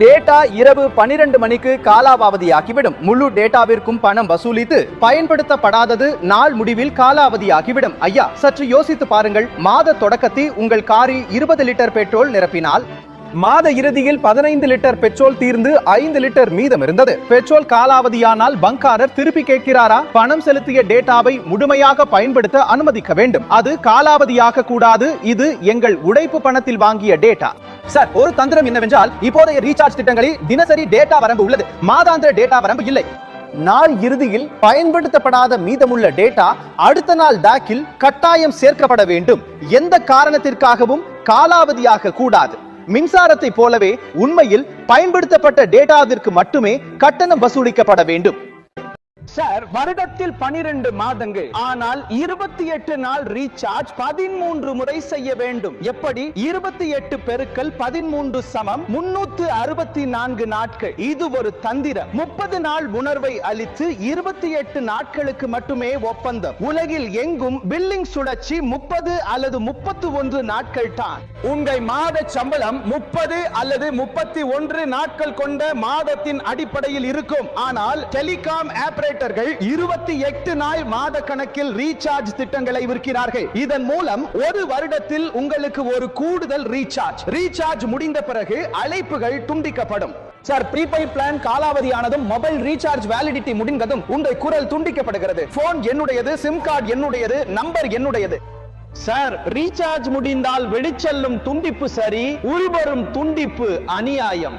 Data இரவு 12 மணிக்கு காலாவதியாகிவிடும். முழு டேட்டாவிற்கும் பணம் வசூலித்து பயன்படுத்தப்படாதது நாள் முடிவில் காலாவதியாகிவிடும். ஐயா, சற்று யோசித்து பாருங்கள். மாத தொடக்கத்தில் உங்கள் காரில் 20 லிட்டர் பெட்ரோல் நிரப்பினால் மாத இறுதியில் 15 லிட்டர் பெட்ரோல் தீர்ந்து 5 லிட்டர் மீதம் இருந்தது. பெட்ரோல் காலாவதியானால் பங்காரர் திருப்பி கேட்கிறாரா? பணம் செலுத்திய டேட்டாவை முழுமையாக பயன்படுத்த அனுமதிக்க வேண்டும். அது காலாவதியாக கூடாது. இது எங்கள் உழைப்பு பணத்தில் வாங்கிய டேட்டா. சார், ஒரு தந்திரம் என்னவென்றால் இப்போதைய ரீசார்ஜ் திட்டங்களில் தினசரி டேட்டா வரம்பு உள்ளது, மாதாந்திர டேட்டா வரம்பு இல்லை. நாள் இறுதியில் பயன்படுத்தப்படாத மீதமுள்ள டேட்டா அடுத்த நாள் டாக்கில் கட்டாயம் சேர்க்கப்பட வேண்டும். எந்த காரணத்திற்காகவும் காலாவதியாக கூடாது. மின்சாரத்தை போலவே உண்மையில் பயன்படுத்தப்பட்ட டேட்டாவிற்கு மட்டுமே கட்டணம் வசூலிக்கப்பட வேண்டும். சார், வருடத்தில் 12 மாதங்கள், ஆனால் 28 நாள் ரீசார்ஜ் 13 முறை செய்ய வேண்டும். எப்படி? 28 பெருக்கல் 13 சமம் 364 நாட்கள். இது ஒரு தந்திரம். 30 நாள் உணர்வை அளித்து 28 நாட்களுக்கு மட்டுமே ஒப்பந்தம். உலகில் எங்கும் பில்லிங் சுழற்சி 30 அல்லது 31 நாட்கள் தான். உங்கள் மாத சம்பளம் 30 அல்லது 31 நாட்கள் கொண்ட மாதத்தின் அடிப்படையில் இருக்கும். ஆனால் டெலிகாம் ஆபரேட்டர்கள் 28 நாள் மாத கணக்கில் ரீசார்ஜ் திட்டங்களை விற்கிறார்கள். இதன் மூலம் ஒரு வருடத்தில் உங்களுக்கு ஒரு கூடுதல் ரீசார்ஜ் முடிந்த பிறகு அழைப்புகள் துண்டிக்கப்படும். சார், ப்ரீபெய்ட் பிளான் காலாவதியானதும் மொபைல் ரீசார்ஜ் வேலிடிட்டி முடிந்ததும் உங்கள் குரல் துண்டிக்கப்படுகிறது. போன் என்னுடையது, சிம் கார்டு என்னுடையது, நம்பர் என்னுடையது. சார், ரீசார்ஜ் முடிந்தால் வெளிச்செல்லும் துண்டிப்பு சரி, உள்வரும் துண்டிப்பு அநியாயம்.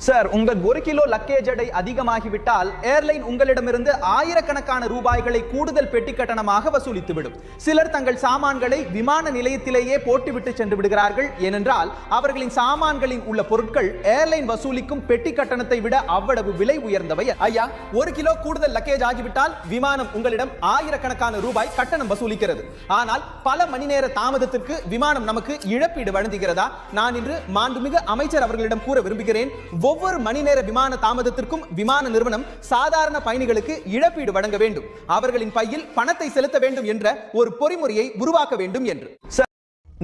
சார், உங்கள் 1 கிலோ லக்கேஜ் எடை அதிகமாகிவிட்டால் ஏர்லைன் உங்களிடமிருந்து ஆயிரக்கணக்கான ரூபாய்களை கூடுதல் பெட்டி கட்டணமாக வசூலித்துவிடும். சிலர் தங்கள் சாமான்களை விமான நிலையத்திலேயே போட்டுவிட்டு சென்று விடுகிறார்கள். ஏனென்றால் அவர்களின் சாமான்களில் உள்ள பொருட்கள் ஏர்லைன் வசூலிக்கும் பெட்டி கட்டணத்தை விட அவ்வளவு விலை உயர்ந்தவை. ஐயா, 1 கிலோ கூடுதல் லக்கேஜ் ஆகிவிட்டால் விமானம் உங்களிடம் ஆயிரக்கணக்கான ரூபாய் கட்டணம் வசூலிக்கிறது. ஆனால் பல மணி நேர தாமதத்திற்கு விமானம் நமக்கு இழப்பீடு வழங்குகிறதா? நான் இன்று மாண்புமிகு அமைச்சர் அவர்களிடம் கூற விரும்புகிறேன். ஒவ்வொரு மணி நேர விமான தாமதத்திற்கும் விமான நிறுவனம் சாதாரண பயணிகளுக்கு இழப்பீடு வழங்க வேண்டும். அவர்களின் பையில் பணத்தை செலுத்த வேண்டும் என்ற ஒரு பொறிமுறையை உருவாக்க வேண்டும் என்று.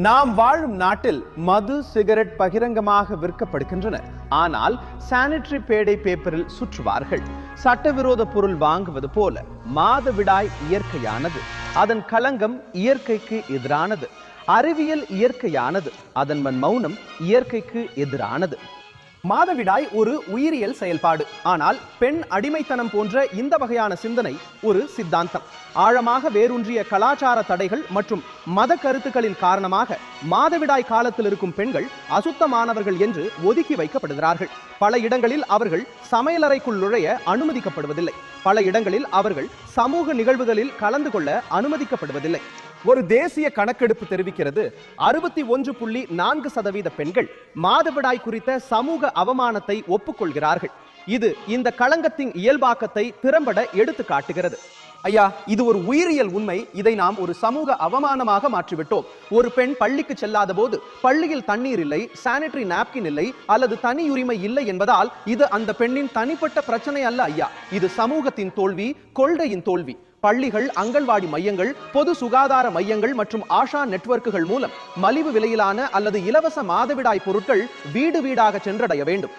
நாம் வாழும் நாட்டில் மது, சிகரெட் பகிரங்கமாக விற்கப்படுகின்றன. ஆனால் சானிட்டரி பேடை பேப்பரில் சுற்றுவார்கள். சட்டவிரோத பொருள் வாங்குவது போல மாதவிடாய் இயற்கையானது. அதன் களங்கம் இயற்கைக்கு எதிரானது. அறிவியல் இயற்கையானது. அதன் மௌனம் இயற்கைக்கு எதிரானது. மாதவிடாய் ஒரு உயிரியல் செயல்பாடு. ஆனால் பெண் அடிமைத்தனம் போன்ற இந்த வகையான சிந்தனை ஒரு சித்தாந்தம். ஆழமாக வேரூன்றிய கலாச்சார தடைகள் மற்றும் மத கருத்துக்களின் காரணமாக மாதவிடாய் காலத்தில் இருக்கும் பெண்கள் அசுத்தமானவர்கள் என்று ஒதுக்கி வைக்கப்படுகிறார்கள். பல இடங்களில் அவர்கள் சமையலறைக்குள் நுழைய அனுமதிக்கப்படுவதில்லை. பல இடங்களில் அவர்கள் சமூக நிகழ்வுகளில் கலந்து கொள்ள அனுமதிக்கப்படுவதில்லை. ஒரு தேசிய கணக்கெடுப்பு தெரிவிக்கிறது, 61.4% பெண்கள் மாதவிடாய் குறித்த சமூக அவமானத்தை ஒப்புக்கொள்கிறார்கள். இது இந்த களங்கத்தின் இயல்பாக்கத்தை திறம்பட எடுத்து காட்டுகிறது. ஐயா, இது ஒரு உயிரியல் உண்மை. இதை நாம் ஒரு சமூக அவமானமாக மாற்றிவிட்டோம். ஒரு பெண் பள்ளிக்கு செல்லாத போது பள்ளியில் தண்ணீர் இல்லை, சானிட்டரி நாப்கின் இல்லை அல்லது தனி உரிமை இல்லை என்பதால் இது அந்த பெண்ணின் தனிப்பட்ட பிரச்சனை அல்ல ஐயா. இது சமூகத்தின் தோல்வி, கொள்கையின் தோல்வி. பள்ளிகள், அங்கன்வாடி மையங்கள், பொது சுகாதார மையங்கள் மற்றும் ஆஷா நெட்வொர்க்குகள் மூலம் மலிவு விலையிலான அல்லது இலவச மாதவிடாய் பொருட்கள் வீடு வீடாக சென்றடைய வேண்டும்.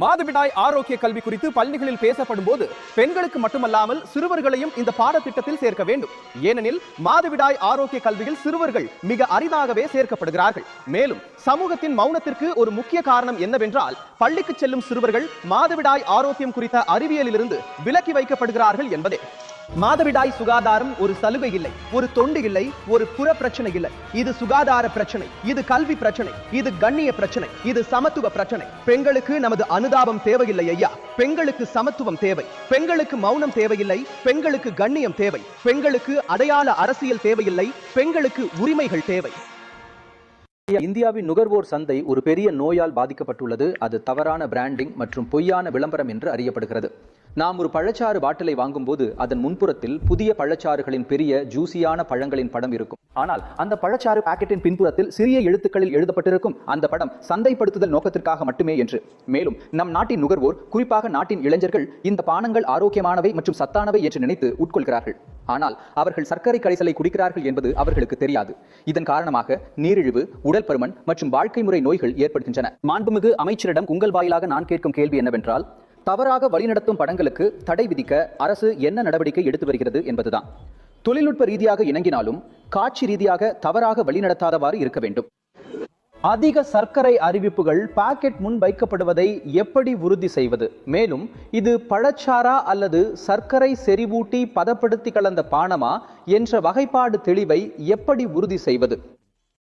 மாதவிடாய் ஆரோக்கிய கல்வி குறித்து பள்ளிகளில் பேசப்படும் போது பெண்களுக்கு மட்டுமல்லாமல் சிறுவர்களையும் இந்த பாடத்திட்டத்தில் சேர்க்க வேண்டும். ஏனெனில் மாதவிடாய் ஆரோக்கிய கல்வியில் சிறுவர்கள் மிக அரிதாகவே சேர்க்கப்படுகிறார்கள். மேலும் சமூகத்தின் மௌனத்திற்கு ஒரு முக்கிய காரணம் என்னவென்றால் பள்ளிக்கு செல்லும் சிறுவர்கள் மாதவிடாய் ஆரோக்கியம் குறித்த அறிவியலிலிருந்து விலக்கி வைக்கப்படுகிறார்கள் என்பதே. மாதவிடாய் சுகாதாரம் ஒரு சலுகை இல்லை, ஒரு தொண்டு இல்லை, ஒரு புற பிரச்சனை இல்லை. இது சுகாதார பிரச்சனை, இது கல்வி பிரச்சனை, இது கண்ணிய பிரச்சனை, இது சமத்துவ பிரச்சனை. பெண்களுக்கு நமது அனுதாபம் தேவையில்லை ஐயா. பெண்களுக்கு சமத்துவம் தேவை. பெண்களுக்கு மௌனம் தேவையில்லை. பெண்களுக்கு கண்ணியம் தேவை. பெண்களுக்கு அடையாள அரசியல் தேவையில்லை. பெண்களுக்கு உரிமைகள் தேவை. இந்தியாவின் நுகர்வோர் சந்தை ஒரு பெரிய நோயால் பாதிக்கப்பட்டுள்ளது. அது தவறான பிராண்டிங் மற்றும் பொய்யான விளம்பரம் என்று அறியப்படுகிறது. நாம் ஒரு பழச்சாறு பாட்டிலை வாங்கும் போது அதன் முன்புறத்தில் புதிய பழச்சாறுகளின் பெரிய ஜூசியான பழங்களின் படம் இருக்கும். ஆனால் அந்த பழச்சாறு பாக்கெட்டின் பின்புறத்தில் சிறிய எழுத்துக்களில் எழுதப்பட்டிருக்கும் அந்த படம் சந்தைப்படுத்துதல் நோக்கத்திற்காக மட்டுமே என்று. மேலும் நம் நாட்டின் நுகர்வோர், குறிப்பாக நாட்டின் இளைஞர்கள், இந்த பானங்கள் ஆரோக்கியமானவை மற்றும் சத்தானவை என்று நினைத்து உட்கொள்கிறார்கள். ஆனால் அவர்கள் சர்க்கரை கரைசலை குடிக்கிறார்கள் என்பது அவர்களுக்கு தெரியாது. இதன் காரணமாக நீரிழிவு, உடல் பருமன் மற்றும் வாழ்க்கை முறை நோய்கள் ஏற்படுகின்றன. மாண்புமிகு அமைச்சரிடம் உங்கள் வாயிலாக நான் கேட்கும் கேள்வி என்னவென்றால், தவறாக வழிநடத்தும் படங்களுக்கு தடை விதிக்க அரசு என்ன நடவடிக்கை எடுத்து வருகிறது என்பதுதான். தொழில்நுட்ப ரீதியாக இணங்கினாலும் காட்சி ரீதியாக தவறாக வழிநடத்தாதவாறு இருக்க வேண்டும். அதிக சர்க்கரை அறிவிப்புகள் பாக்கெட் முன் வைக்கப்படுவதை எப்படி உறுதி செய்வது? மேலும் இது பழச்சாறா அல்லது சர்க்கரை செறிவூட்டி பதப்படுத்தி கலந்த பானமா என்ற வகைப்பாடு தெளிவை எப்படி உறுதி செய்வது?